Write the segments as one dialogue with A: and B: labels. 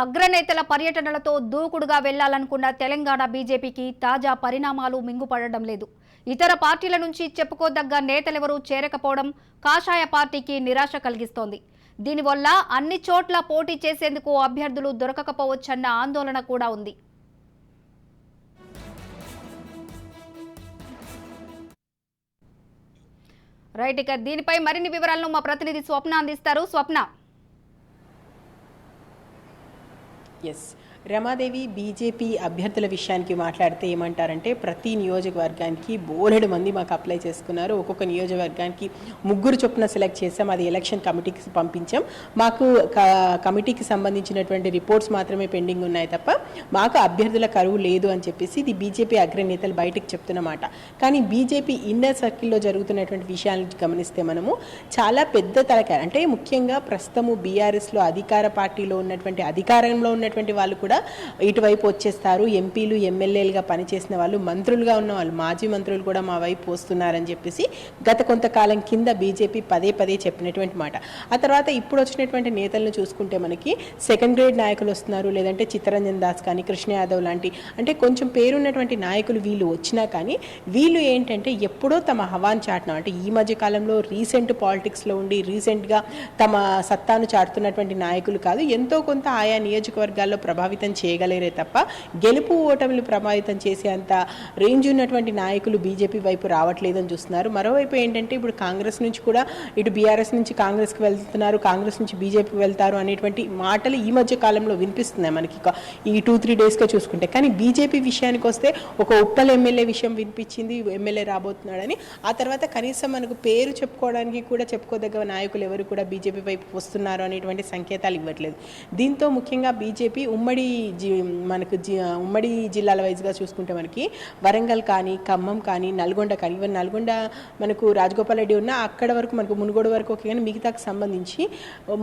A: అగ్రనేతల పర్యటనలతో దూకుడుగా వెళ్లాలనుకున్న తెలంగాణ బీజేపీకి తాజా పరిణామాలు మింగుపడడం లేదు. ఇతర పార్టీల నుంచి చెప్పుకోదగ్గ నేతలెవరూ చేరకపోవడం కాషాయ పార్టీకి నిరాశ కలిగిస్తోంది. దీనివల్ల అన్ని చోట్ల పోటీ చేసేందుకు అభ్యర్థులు దొరకకపోవచ్చన్న ఆందోళన కూడా ఉంది. రైట్, ఇక దీనిపై మరిన్ని వివరాలను మా ప్రతినిధి స్వప్న అందిస్తారు. స్వప్న.
B: ఎస్, రమాదేవి బీజేపీ అభ్యర్థుల విషయానికి మాట్లాడితే ఏమంటారంటే ప్రతి నియోజకవర్గానికి బోలెడు మంది మాకు అప్లై చేసుకున్నారు. ఒక్కొక్క నియోజకవర్గానికి 3 చొప్పున సెలెక్ట్ చేసాం. అది ఎలక్షన్ కమిటీకి పంపించాం. మాకు కమిటీకి సంబంధించినటువంటి రిపోర్ట్స్ మాత్రమే పెండింగ్ ఉన్నాయి తప్ప మాకు అభ్యర్థుల కరువు లేదు అని చెప్పేసి ఇది బీజేపీ అగ్రనేతలు బయటకు చెప్తున్నమాట. కానీ బీజేపీ ఇన్నర్ సర్కిల్లో జరుగుతున్నటువంటి విషయాలను గమనిస్తే మనము చాలా పెద్ద తలకాయ అంటే ముఖ్యంగా ప్రస్తుతము బీఆర్ఎస్లో అధికార పార్టీలో ఉన్నటువంటి అధికారంలో ఉన్నటువంటి వాళ్ళు కూడా ఇటువైపు వచ్చేస్తారు. ఎంపీలు ఎమ్మెల్యేలుగా పనిచేసిన వాళ్ళు, మంత్రులుగా ఉన్న వాళ్ళు, మాజీ మంత్రులు కూడా మా వైపు వస్తున్నారని చెప్పేసి గత కొంతకాలం కింద బీజేపీ పదే చెప్పినటువంటి మాట. ఆ తర్వాత ఇప్పుడు వచ్చినటువంటి నేతలను చూసుకుంటే మనకి సెకండ్ గ్రేడ్ నాయకులు వస్తున్నారు. లేదంటే చిత్తరంజన్ దాస్ కానీ, కృష్ణ యాదవ్ లాంటి అంటే కొంచెం పేరున్నటువంటి నాయకులు వీళ్ళు వచ్చినా కానీ వీళ్ళు ఏంటంటే ఎప్పుడో తమ హవాన్ చాటనం అంటే ఈ మధ్య కాలంలో రీసెంట్ పాలిటిక్స్లో ఉండి రీసెంట్గా తమ సత్తాను చాటుతున్నటువంటి నాయకులు కాదు. ఎంతో కొంత ఆయా నియోజకవర్గాల్లో ప్రభావితం చేయగలిగే తప్ప గెలుపు ఓటమిలు ప్రభావితం చేసే అంత రేంజ్ ఉన్నటువంటి నాయకులు బీజేపీ వైపు రావట్లేదని చూస్తున్నారు. మరోవైపు ఏంటంటే ఇప్పుడు కాంగ్రెస్ నుంచి కూడా ఇటు బీఆర్ఎస్ నుంచి కాంగ్రెస్కి వెళ్తున్నారు, కాంగ్రెస్ నుంచి బీజేపీకి వెళ్తారు అనేటువంటి మాటలు ఈ మధ్య కాలంలో వినిపిస్తున్నాయి మనకి ఈ 2-3 డేస్గా చూసుకుంటే. కానీ బీజేపీ విషయానికి వస్తే ఒక ఉప్పల్ ఎమ్మెల్యే విషయం వినిపించింది, ఎమ్మెల్యే రాబోతున్నాడని. ఆ తర్వాత కనీసం మనకు పేరు చెప్పుకోవడానికి కూడా చెప్పుకోదగ్గ నాయకులు ఎవరు కూడా బీజేపీ వైపు వస్తున్నారు అనేటువంటి సంకేతాలు ఇవ్వట్లేదు. దీంతో ముఖ్యంగా బీజేపీ ఉమ్మడి జిల్లాల వైజ్గా చూసుకుంటే మనకి వరంగల్ కానీ, ఖమ్మం కానీ, నల్గొండ కానీ, ఈవెన్ నల్గొండ మనకు రాజగోపాల్ రెడ్డి ఉన్న అక్కడ వరకు మనకు మునుగోడు వరకు ఓకే. కానీ మిగతాకు సంబంధించి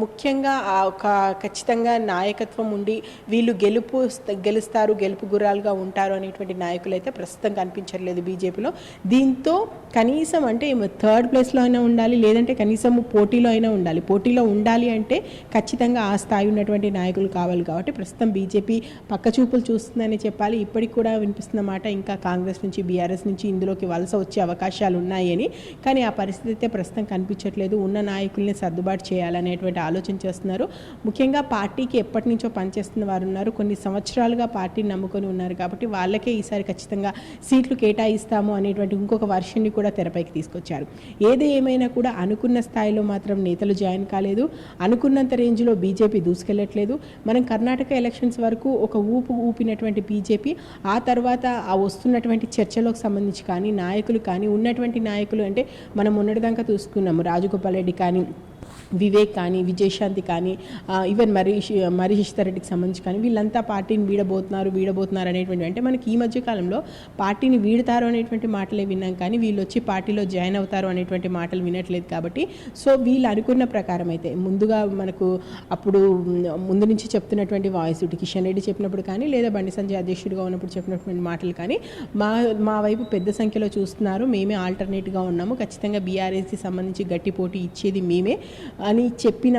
B: ముఖ్యంగా ఒక ఖచ్చితంగా నాయకత్వం ఉండి వీళ్ళు గెలుస్తారు, గెలుపు గుర్రాలుగా ఉంటారు అనేటువంటి నాయకులు అయితే ప్రస్తుతం కనిపించట్లేదు బీజేపీలో. దీంతో కనీసం అంటే 3rd ప్లేస్లో అయినా ఉండాలి, లేదంటే కనీసం పోటీలో అయినా ఉండాలి. పోటీలో ఉండాలి అంటే ఖచ్చితంగా ఆ స్థాయి ఉన్నటువంటి నాయకులు కావాలి. కాబట్టి ప్రస్తుతం బీజేపీ పక్కచూపులు చూస్తుందని చెప్పాలి. ఇప్పటికి కూడా వినిపిస్తున్న మాట ఇంకా కాంగ్రెస్ నుంచి, బీఆర్ఎస్ నుంచి ఇందులోకి వలస వచ్చే అవకాశాలు ఉన్నాయని. కానీ ఆ పరిస్థితి అయితే ప్రస్తుతం కనిపించట్లేదు. ఉన్న నాయకుల్ని సర్దుబాటు చేయాలనేటువంటి ఆలోచన చేస్తున్నారు. ముఖ్యంగా పార్టీకి ఎప్పటి నుంచో పనిచేస్తున్న వారు ఉన్నారు, కొన్ని సంవత్సరాలుగా పార్టీని నమ్ముకొని ఉన్నారు. కాబట్టి వాళ్ళకే ఈసారి ఖచ్చితంగా సీట్లు కేటాయిస్తాము అనేటువంటి ఇంకొక వర్షన్ని కూడా తెరపైకి తీసుకొచ్చారు. ఏది ఏమైనా కూడా అనుకున్న స్థాయిలో మాత్రం నేతలు జాయిన్ కాలేదు, అనుకున్నంత రేంజ్లో బీజేపీ దూసుకెళ్లట్లేదు. మనం కర్ణాటక ఎలక్షన్స్ వరకు ఒక ఊపినటువంటి బీజేపీ ఆ తర్వాత ఆ వస్తున్నటువంటి చర్చలకు సంబంధించి కానీ, నాయకులు కానీ, ఉన్నటువంటి నాయకులు అంటే మనం మొన్నటిదాకా చూసుకున్నాము, రాజగోపాల్ రెడ్డి కానీ, వివేక్ కానీ, విజయశాంతి కానీ, ఈవెన్ మరీష్ రెడ్డికి సంబంధించి కానీ వీళ్ళంతా పార్టీని వీడబోతున్నారు అనేటువంటి అంటే మనకి ఈ మధ్య కాలంలో పార్టీని వీడతారు అనేటువంటి మాటలే విన్నాం. కానీ వీళ్ళు వచ్చి పార్టీలో జాయిన్ అవుతారు అనేటువంటి మాటలు వినట్లేదు. కాబట్టి సో వీళ్ళు అనుకున్న ప్రకారం అయితే ముందుగా మనకు అప్పుడు ముందు నుంచి చెప్తున్నటువంటి వాయిస్ కిషన్ రెడ్డి చెప్పినప్పుడు కానీ, లేదా బండి సంజయ్ అధ్యక్షుడిగా ఉన్నప్పుడు చెప్పినటువంటి మాటలు కానీ మా వైపు పెద్ద సంఖ్యలో చూస్తున్నారు, మేమే ఆల్టర్నేట్గా ఉన్నాము, ఖచ్చితంగా బీఆర్ఎస్కి సంబంధించి గట్టి పోటీ ఇచ్చేది మేమే అని చెప్పిన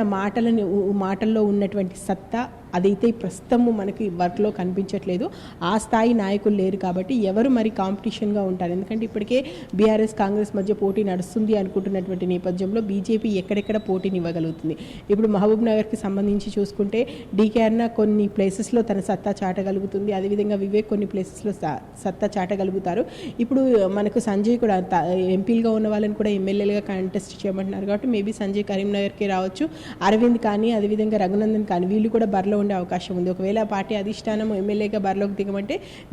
B: మాటల్లో ఉన్నటువంటి సత్తా అదైతే ప్రస్తుతము మనకి వర్క్లో కనిపించట్లేదు. ఆ స్థాయి నాయకులు లేరు. కాబట్టి ఎవరు మరి కాంపిటీషన్గా ఉంటారు? ఎందుకంటే ఇప్పటికే బీఆర్ఎస్ కాంగ్రెస్ మధ్య పోటీ నడుస్తుంది అనుకుంటున్నటువంటి నేపథ్యంలో బీజేపీ ఎక్కడెక్కడ పోటీని ఇవ్వగలుగుతుంది? ఇప్పుడు మహబూబ్ నగర్కి సంబంధించి చూసుకుంటే డీకే అన్న కొన్ని ప్లేసెస్లో తన సత్తా చాటగలుగుతుంది, అదేవిధంగా వివేక్ కొన్ని ప్లేసెస్లో సత్తా చాటగలుగుతారు. ఇప్పుడు మనకు సంజయ్ కూడా ఎంపీలుగా ఉన్న వాళ్ళని కూడా ఎమ్మెల్యేలుగా కంటెస్ట్ చేయమంటున్నారు. కాబట్టి మేబీ సంజయ్ కరీంనగర్కి రావచ్చు, అరవింద్ కానీ, అదేవిధంగా రఘునందన్ కానీ వీళ్ళు కూడా బరిలో ఉండే అవకాశం ఉంది. ఒకవేళ పార్టీ అధిష్టానం ఎమ్మెల్యేగా బరిలోకి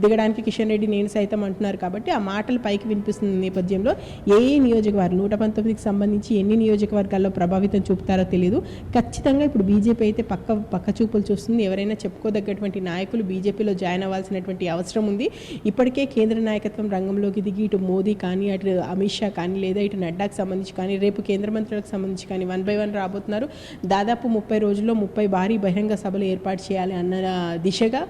B: దిగడానికి కిషన్ రెడ్డి నేను సైతం అంటున్నారు. కాబట్టి ఆ మాటలు పైకి వినిపిస్తున్న నేపథ్యంలో ఏ నియోజకవర్గం 119కి సంబంధించి ఎన్ని నియోజకవర్గాల్లో ప్రభావితం చూపుతారో తెలియదు. ఖచ్చితంగా ఇప్పుడు బీజేపీ అయితే పక్క చూపులు చూస్తుంది. ఎవరైనా చెప్పుకోదగ్గటువంటి నాయకులు బీజేపీలో జాయిన్ అవ్వాల్సినటువంటి అవసరం ఉంది. ఇప్పటికే కేంద్ర నాయకత్వం రంగంలోకి దిగి ఇటు మోదీ కానీ, అటు అమిత్ షా కానీ, లేదా ఇటు నడ్డాకు సంబంధించి కానీ, రేపు కేంద్ర మంత్రులకు సంబంధించి కానీ 1 by 1 రాబోతున్నారు. దాదాపు 30 రోజుల్లో 30 భారీ బహిరంగ సభలు ఏర్పాటు చేయాలి అన్న దిశగా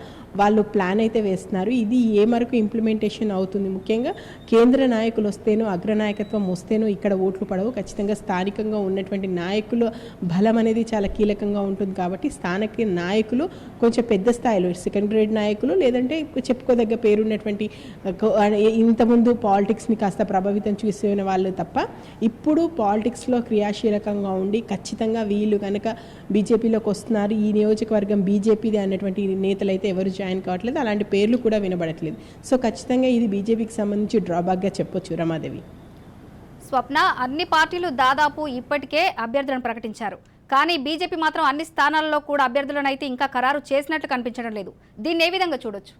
B: వాళ్ళు ప్లాన్ అయితే వేస్తున్నారు. ఇది ఏ వరకు ఇంప్లిమెంటేషన్ అవుతుంది, ముఖ్యంగా కేంద్ర నాయకులు వస్తేనో అగ్రనాయకత్వం వస్తేనో ఇక్కడ ఓట్లు పడవు. ఖచ్చితంగా స్థానికంగా ఉన్నటువంటి నాయకుల బలం అనేది చాలా కీలకంగా ఉంటుంది. కాబట్టి స్థానిక నాయకులు కొంచెం పెద్ద స్థాయిలో సెకండ్ గ్రేడ్ నాయకులు, లేదంటే చెప్పుకోదగ్గ పేరున్నటువంటి ఇంతకుముందు పాలిటిక్స్ని కాస్త ప్రభావితం చేసిన వాళ్ళు తప్ప, ఇప్పుడు పాలిటిక్స్లో క్రియాశీలకంగా ఉండి ఖచ్చితంగా వీళ్ళు కనుక బీజేపీలోకి వస్తున్నారు, ఈ నియోజకవర్గం బీజేపీది అన్నటువంటి నేతలు అయితే ఎవరు జాయిన్ కావట్లేదు. అలాంటి పేర్లు కూడా వినబడట్లేదు. సో ఖచ్చితంగా ఇది బీజేపీకి సంబంధించి డ్రాబ్యాక్గా చెప్పొచ్చు రమాదేవి.
A: స్వప్న, అన్ని పార్టీలు దాదాపు ఇప్పటికే అభ్యర్థులను ప్రకటించారు. కానీ బీజేపీ మాత్రం అన్ని స్థానాల్లో కూడా అభ్యర్థులను అయితే ఇంకా ఖరారు చేసినట్లు కనిపించడం లేదు. దీన్ని ఏ విధంగా చూడొచ్చు?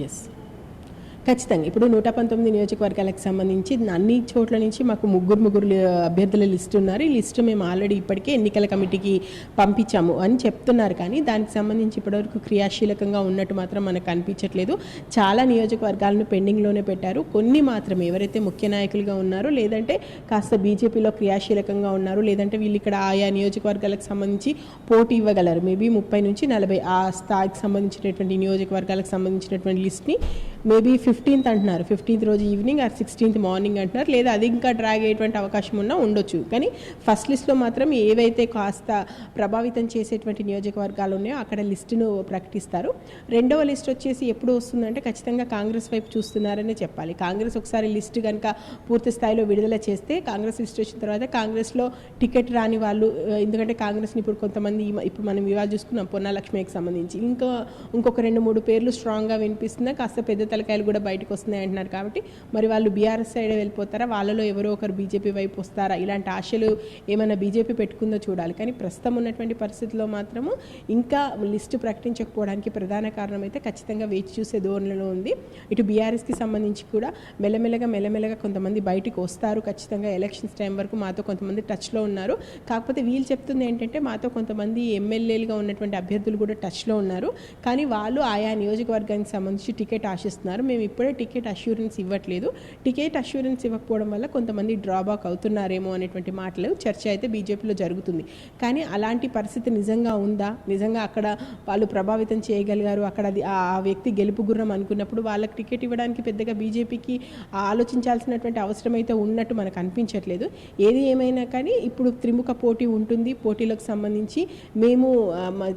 B: ఎస్, ఖచ్చితంగా ఇప్పుడు 119 నియోజకవర్గాలకు సంబంధించి అన్ని చోట్ల నుంచి మాకు ముగ్గురు అభ్యర్థుల లిస్టు ఉన్నారు. ఈ లిస్టు మేము ఆల్రెడీ ఇప్పటికే ఎన్నికల కమిటీకి పంపించాము అని చెప్తున్నారు. కానీ దానికి సంబంధించి ఇప్పటివరకు క్రియాశీలకంగా ఉన్నట్టు మాత్రం మనకు కనిపించట్లేదు. చాలా నియోజకవర్గాలను పెండింగ్లోనే పెట్టారు. కొన్ని మాత్రమే ఎవరైతే ముఖ్య నాయకులుగా ఉన్నారో, లేదంటే కాస్త బీజేపీలో క్రియాశీలకంగా ఉన్నారు, లేదంటే వీళ్ళు ఇక్కడ ఆయా నియోజకవర్గాలకు సంబంధించి పోటీ ఇవ్వగలరు. మేబీ 30 నుంచి 40 ఆ స్థాయికి సంబంధించినటువంటి నియోజకవర్గాలకు సంబంధించినటువంటి లిస్ట్ని మేబీ 15th అంటున్నారు, 15th రోజు ఈవినింగ్ ఆర్ 16th మార్నింగ్ అంటున్నారు. లేదా అది ఇంకా డ్రాగ్ అయ్యేటువంటి అవకాశం ఉన్నా ఉండొచ్చు. కానీ ఫస్ట్ లిస్ట్లో మాత్రం ఏవైతే కాస్త ప్రభావితం చేసేటువంటి నియోజకవర్గాలు ఉన్నాయో అక్కడ లిస్టును ప్రకటిస్తారు. రెండవ లిస్ట్ వచ్చేసి ఎప్పుడు వస్తుందంటే ఖచ్చితంగా కాంగ్రెస్ వైపు చూస్తున్నారనే చెప్పాలి. కాంగ్రెస్ ఒకసారి లిస్ట్ కనుక పూర్తి స్థాయిలో విడుదల చేస్తే, కాంగ్రెస్ లిస్ట్ వచ్చిన తర్వాత కాంగ్రెస్లో టికెట్ రాని వాళ్ళు, ఎందుకంటే కాంగ్రెస్ని ఇప్పుడు కొంతమంది ఇప్పుడు మనం ఇవాళ చూసుకున్నాం పొన్నాలక్ష్మికి సంబంధించి ఇంకొక 2-3 పేర్లు స్ట్రాంగ్గా వినిపిస్తున్నా, కాస్త పెద్ద తలకాయలు కూడా బయటకు వస్తున్నాయి అంటున్నారు. కాబట్టి మరి వాళ్ళు బీఆర్ఎస్ సైడ్ వెళ్ళిపోతారా, వాళ్ళలో ఎవరో ఒకరు బీజేపీ వైపు వస్తారా, ఇలాంటి ఆశలు ఏమైనా బీజేపీ పెట్టుకుందో చూడాలి. కానీ ప్రస్తుతం ఉన్నటువంటి పరిస్థితుల్లో మాత్రము ఇంకా లిస్టు ప్రకటించకపోవడానికి ప్రధాన కారణం అయితే ఖచ్చితంగా వేచి చూసే ధోరణిలో ఉంది. ఇటు బీఆర్ఎస్కి సంబంధించి కూడా మెల్లమెల్లగా కొంతమంది బయటకు వస్తారు. ఖచ్చితంగా ఎలక్షన్స్ టైం వరకు మాతో కొంతమంది టచ్లో ఉన్నారు. కాకపోతే వీళ్ళు చెప్తుంది ఏంటంటే మాతో కొంతమంది ఎమ్మెల్యేలుగా ఉన్నటువంటి అభ్యర్థులు కూడా టచ్లో ఉన్నారు. కానీ వాళ్ళు ఆయా నియోజకవర్గానికి సంబంధించి టికెట్ ఆశిస్తున్నారు. మేము ఇప్పుడే టికెట్ అష్యూరెన్స్ ఇవ్వట్లేదు, టికెట్ అష్యూరెన్స్ ఇవ్వకపోవడం వల్ల కొంతమంది డ్రాబ్యాక్ అవుతున్నారేమో అనేటువంటి మాటలు చర్చ అయితే బీజేపీలో జరుగుతుంది. కానీ అలాంటి పరిస్థితి నిజంగా ఉందా, నిజంగా అక్కడ వాళ్ళు ప్రభావితం చేయగలిగారు, అక్కడ ఆ వ్యక్తి గెలుపు గుర్రం అనుకున్నప్పుడు వాళ్ళకి టికెట్ ఇవ్వడానికి పెద్దగా బీజేపీకి ఆలోచించాల్సినటువంటి అవసరం అయితే ఉన్నట్టు మనకు అనిపించట్లేదు. ఏది ఏమైనా కానీ ఇప్పుడు త్రిముఖ పోటీ ఉంటుంది. పోటీలకు సంబంధించి మేము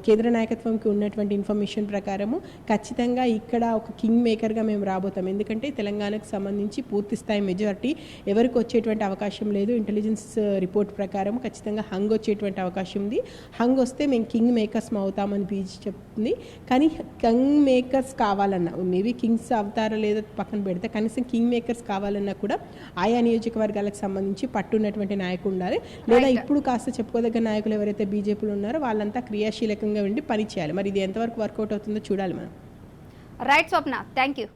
B: కేంద్ర నాయకత్వంకి ఉన్నటువంటి ఇన్ఫర్మేషన్ ప్రకారము ఖచ్చితంగా ఇక్కడ ఒక కింగ్ మేకర్గా మేము రాబోతాం. ఎందుకంటే తెలంగాణకు సంబంధించి పూర్తి స్థాయి మెజారిటీ ఎవరికి వచ్చేటువంటి అవకాశం లేదు. ఇంటెలిజెన్స్ రిపోర్ట్ ప్రకారం ఖచ్చితంగా హంగ్ వచ్చేటువంటి అవకాశం ఉంది. హంగ్ వస్తే మేము కింగ్ మేకర్స్ అవుతామని బీజేపీ చెప్తుంది. కానీ కింగ్ మేకర్స్ కావాలన్నా, మేబీ కింగ్స్ అవుతారో లేదో పక్కన పెడితే, కనీసం కింగ్ మేకర్స్ కావాలన్నా కూడా ఆయా నియోజకవర్గాలకు సంబంధించి పట్టున్నటువంటి నాయకులు ఉండాలి. లేదా ఇప్పుడు కాస్త చెప్పుకోదగ్గ నాయకులు ఎవరైతే బీజేపీలో ఉన్నారో వాళ్ళంతా క్రియాశీలకంగా ఉండి పని చేయాలి. మరి ఇది ఎంతవరకు వర్కౌట్ అవుతుందో చూడాలి మనం.
A: Right Swapna, thank you.